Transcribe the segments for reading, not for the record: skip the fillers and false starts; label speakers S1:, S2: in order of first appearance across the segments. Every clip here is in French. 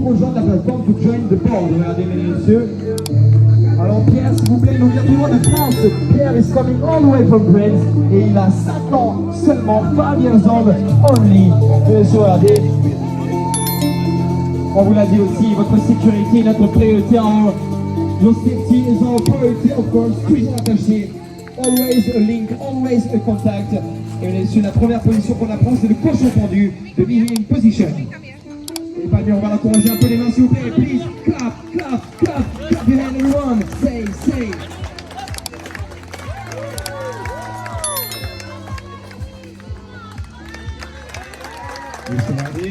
S1: rejoindre la plateforme to join the board. Regardez, mesdames et messieurs. Alors Pierre, s'il vous plaît, il nous vient tout loin de France. Pierre is coming all the way from France et il a 5 ans seulement, 5 years old only. Bien sûr, regardez. On vous l'a dit aussi, votre sécurité est notre priorité en haut. Your safety is our priority, of course. Toujours attaché. Always a link, always a contact. Et bien sûr, la première position qu'on apprend, c'est le cochon pendu, de kneeling position. Et pas bien, on va l'encourager un peu les mains, s'il vous plaît. Please, clap, clap, clap, clap your hand, everyone. Say. Regardez.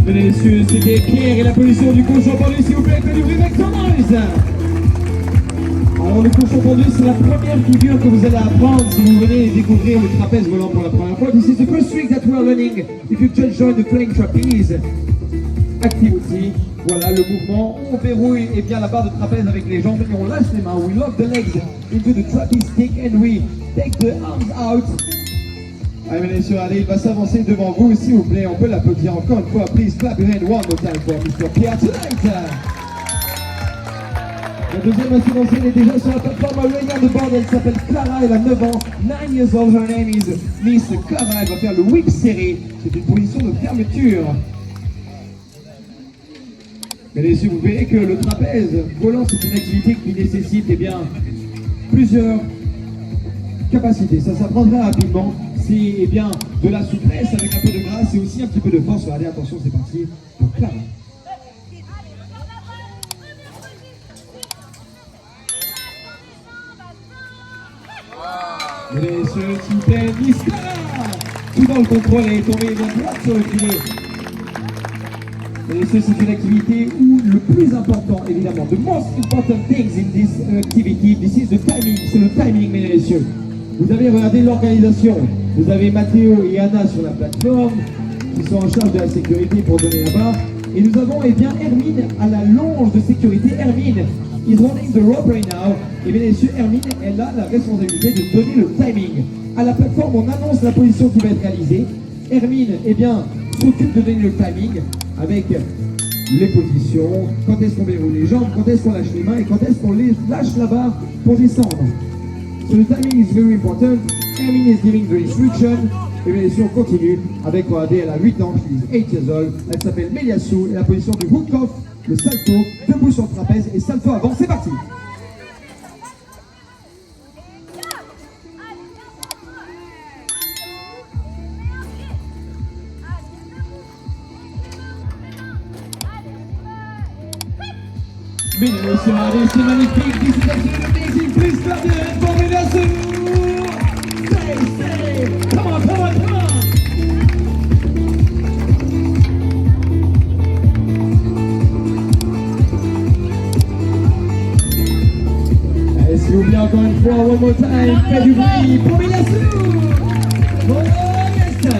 S1: Mesdames et messieurs, c'était Pierre et la position du cochon pendu, s'il vous plaît, faites du bruit avec ton noise. Alors le cochon pendu, c'est la première figure que vous allez apprendre si vous venez découvrir le trapèze volant pour la première fois. This is the first trick that we are learning. If you just join the flying trapeze activity, voilà le mouvement. On verrouille bien la barre de trapèze avec les jambes et on lâche les mains. We lock the legs into the trapeze stick and we take the arms out. Allez, mesdames et messieurs, allez, il va s'avancer devant vous, s'il vous plaît. On peut l'applaudir encore une fois. Please clap your hand one more time for Mr. Pierre tonight. La deuxième va s'avancer, elle est déjà sur la plateforme. Elle de bord, elle s'appelle Clara, elle a 9 ans. 9 years old, her name is Miss Clara. Elle va faire le whip serré. C'est une position de fermeture. Mesdames et messieurs, vous verrez que le trapèze volant, c'est une activité qui nécessite plusieurs capacités. Ça s'apprend très rapidement. C'est de la souplesse avec un peu de grâce et aussi un petit peu de force. Regardez, attention, c'est parti pour Clara. Mesdames et messieurs, s'il vous plaît, Miss Clara. Tout dans le contrôle, elle est tombée droite sur le filet. Mesdames et messieurs, c'est une activité où le plus important, évidemment, the most important things in this activity, this is the timing. C'est le timing, mesdames et messieurs. Vous avez regardé l'organisation. Vous avez Mathéo et Anna sur la plateforme qui sont en charge de la sécurité pour donner la barre. Et nous avons Hermine à la longe de sécurité. Hermine is running the rope right now. Et bien messieurs, Hermine, elle a la responsabilité de donner le timing. À la plateforme, on annonce la position qui va être réalisée. Hermine, s'occupe de donner le timing avec les positions, quand est-ce qu'on verrouille les jambes, quand est-ce qu'on lâche les mains et quand est-ce qu'on lâche la barre pour descendre. So the timing is very important. Hermine is giving the instruction. Et bien sûr, on continue avec, regardez, elle a 8 ans, she is 8 years old. Elle s'appelle Meliassou et la position du hook off, le salto, debout sur le trapèze et salto avant. C'est parti. Mesdames et messieurs, regardez, c'est magnifique. This is absolutely amazing. Please clap your hands for Meliassou. Stay. Come on. Allez, s'il vous plaît, encore une fois, one more time. Faites du bruit pour Meliassou. Oh yes.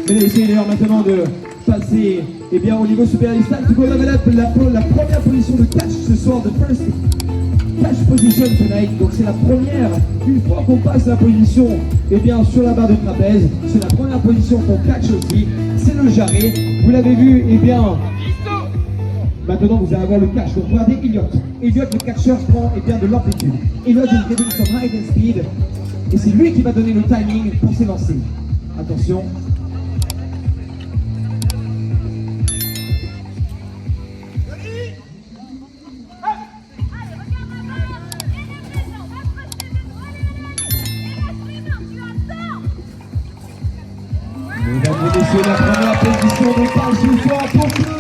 S1: Mesdames et messieurs, il est l'heure maintenant de passer au niveau supérieur. It's time to go level up. La première position de catch ce soir, the first catch position tonight. Donc c'est la première, une fois qu'on passe la position sur la barre de trapèze, c'est la première position qu'on catch aussi, c'est le jarret. Vous l'avez vu, maintenant vous allez avoir le catch. Donc regardez Elliot, le catcheur prend de l'amplitude. Elliot is getting some height and speed et c'est lui qui va donner le timing pour s'élancer. Attention. Mesdames et messieurs, la première position de catch ce soir pour Chloé.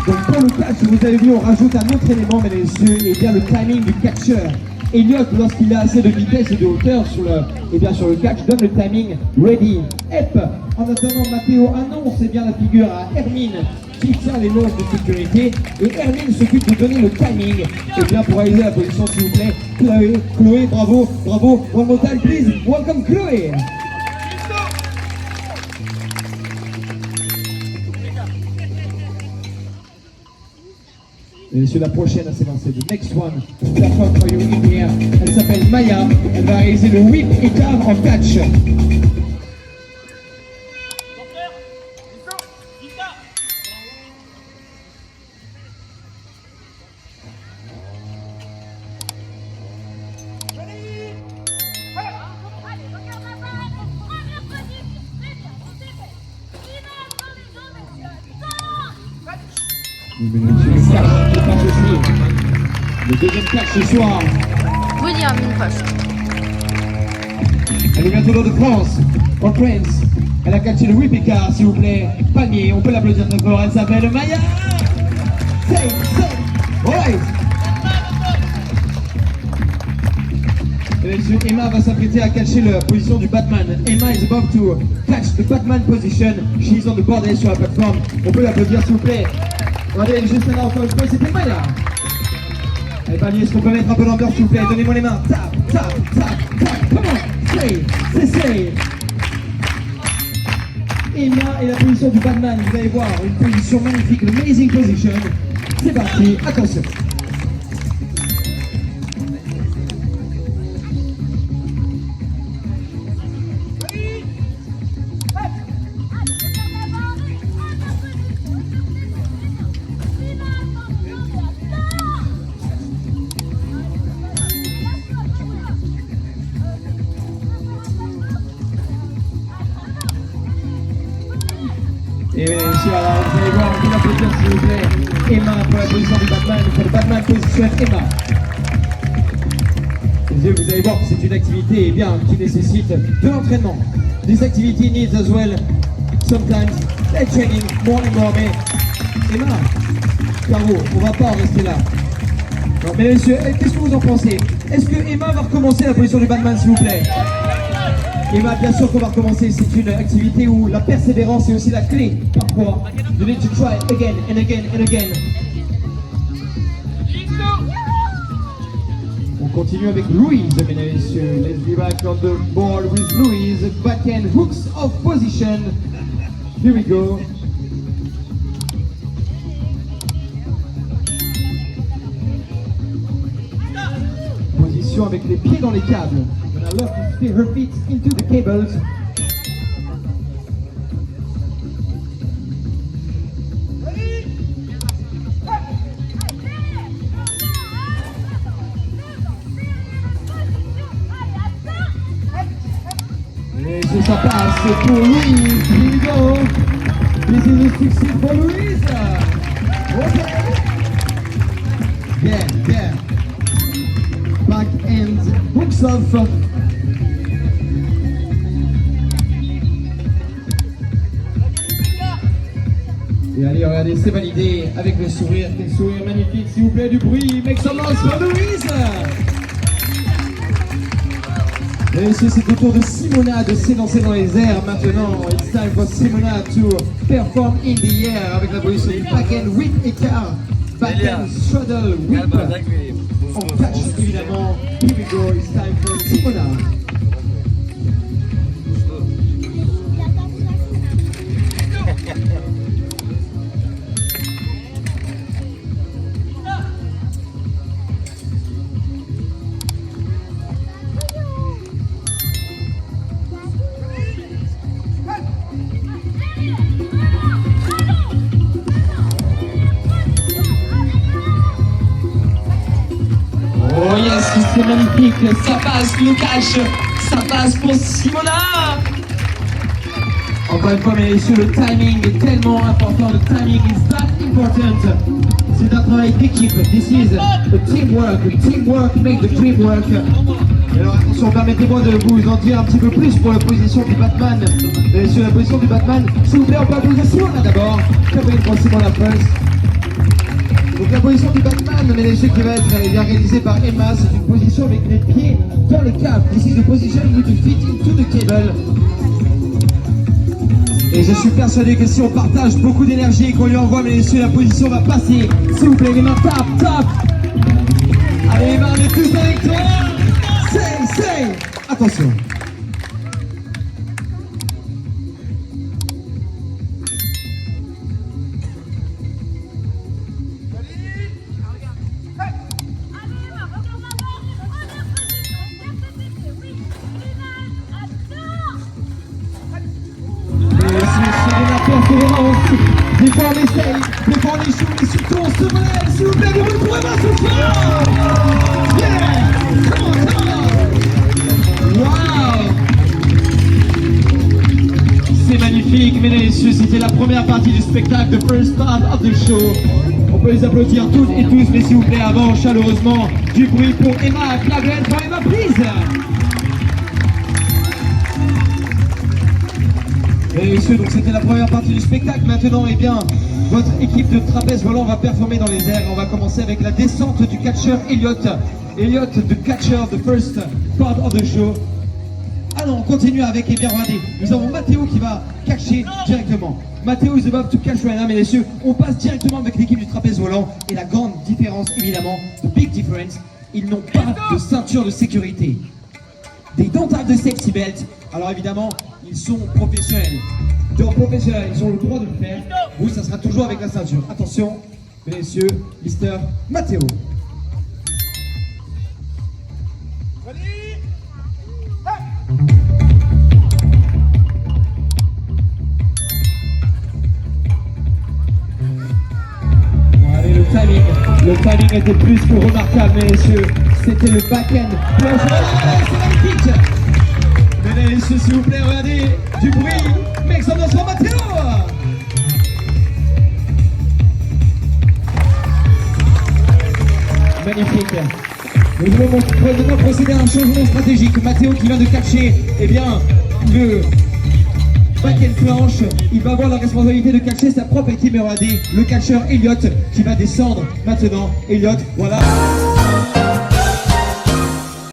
S1: Donc pour le catch, vous avez vu, on rajoute un autre élément, mesdames et messieurs, le timing du catcheur. Elliot, lorsqu'il a assez de vitesse et de hauteur sur le catch, donne le timing ready. En attendant, Mathéo annonce la figure à Hermine qui tient les loges de sécurité et Hermine s'occupe de donner le timing pour réaliser la position, s'il vous plaît. Chloé, bravo. One more time, please. Welcome, Chloé. Et messieurs, la prochaine à s'élancer, the next one to perform for you in here. Elle s'appelle Maya. Elle va réaliser le whip écart en catch. Le deuxième catch ce soir.
S2: William, une poche.
S1: Elle est bientôt dans de France, en France. Elle a catché le whip écart, s'il vous plaît. Panier, on peut l'applaudir très fort. Elle s'appelle Maya. Say. Alright. Et messieurs, Emma va s'apprêter à catcher la position du Batman. Emma is about to catch the Batman position. She is on the board sur la plateforme. On peut l'applaudir, s'il vous plaît. Regardez, juste là, encore une fois, c'était Maya. Allez, panier, est-ce qu'on peut mettre un peu d'ambiance, s'il vous plaît? Donnez-moi les mains. Tap. Come on. Say. Emma et la position du Batman, vous allez voir, une position magnifique, une amazing position. C'est parti, attention. Et messieurs, alors vous allez voir, on peut l'applaudir s'il vous plaît. Emma pour la position du Batman, pour le Batman position Emma. Messieurs, vous allez voir que c'est une activité eh bien, qui nécessite de l'entraînement. This activity needs as well, sometimes, light training, more and more. Mais Emma, bravo, on va pas en rester là. Non, mais messieurs, qu'est-ce que vous en pensez? Est-ce que Emma va recommencer la position du Batman s'il vous plaît? Emma, bien sûr qu'on va recommencer, c'est une activité où la persévérance est aussi la clé. Parfois, you need to try again and again and again. On continue avec Louise, mesdames et messieurs. Let's be back on the board with Louise. Backhand hooks of position. Here we go. Position avec les pieds dans les câbles. I love to fit her feet into the cables. Et ça passe pour Louise. Here we go. This is a success for Louise. Okay. Yeah. Back end hooks off. Et allez, regardez, c'est validé avec le sourire. Quel sourire magnifique, s'il vous plaît, du bruit. Make some noise for Louise. Et messieurs, c'est au tour de Simona de s'élancer dans les airs maintenant. It's time for Simona to perform in the air avec la position du back-end whip écart. Back-end straddle whip. On catch évidemment. Here we go, it's time for Simona. Oh yes, c'est magnifique, ça passe le catch, ça passe pour Simona. Encore une fois, mais messieurs, le timing est tellement important, le timing is that important. C'est un travail d'équipe, this is a teamwork, teamwork make the dream work. Alors attention, permettez-moi de vous en dire un petit peu plus pour la position du Batman. Sur la position du Batman, s'il vous plaît, on peut applaudir Simona d'abord. Cabrine pour Simona first. Donc la position du Batman, mesdames et messieurs, qui va être réalisée par Emma, c'est une position avec les pieds dans les câbles. This is the position with the feet into the cable. Et je suis persuadé que si on partage beaucoup d'énergie et qu'on lui envoie, mesdames et messieurs, la position va passer. S'il vous plaît, les mains tap. Allez Emma, on est tous avec toi. Say. Attention. Sommel, s'il vous plaît, vous retrouvez moi ce soir. Yeah, come on, come on. Wow. C'est magnifique, mesdames et messieurs, c'était la première partie du spectacle, the first part of the show. On peut les applaudir toutes et tous, mais s'il vous plaît, avant, chaleureusement, du bruit pour Emma Clavel. For Emma, please. Mesdames et messieurs, donc c'était la première partie du spectacle. Maintenant, eh bien, votre équipe de trapèze volant va performer dans les airs. On va commencer avec la descente du catcheur Elliot. Elliot, the catcher, the first part of the show. Alors on continue avec, eh bien regardez, nous avons Mathéo qui va catcher directement. Mathéo is about to catch right now, mesdames et messieurs. On passe directement avec l'équipe du trapèze volant. Et la grande différence, évidemment, the big difference, ils n'ont pas de ceinture de sécurité. They don't have the safety belt. Alors évidemment, ils sont professionnels. Dans professionnels, ils ont le droit de le faire. Vous, ça sera toujours avec la ceinture. Attention, mesdames et messieurs, Mister Mathéo. Le timing était plus que remarquable, mesdames et messieurs. C'était le back-end. C'est magnifique. Mesdames et messieurs, s'il vous plaît, regardez du bruit. Make some noise for Mathéo. Magnifique. Nous allons maintenant procéder à un changement stratégique. Mathéo qui vient de catcher, eh bien, le back-end planche, il va avoir la responsabilité de catcher sa propre équipe. Et regardez, le catcheur Elliot qui va descendre maintenant. Elliot, voilà.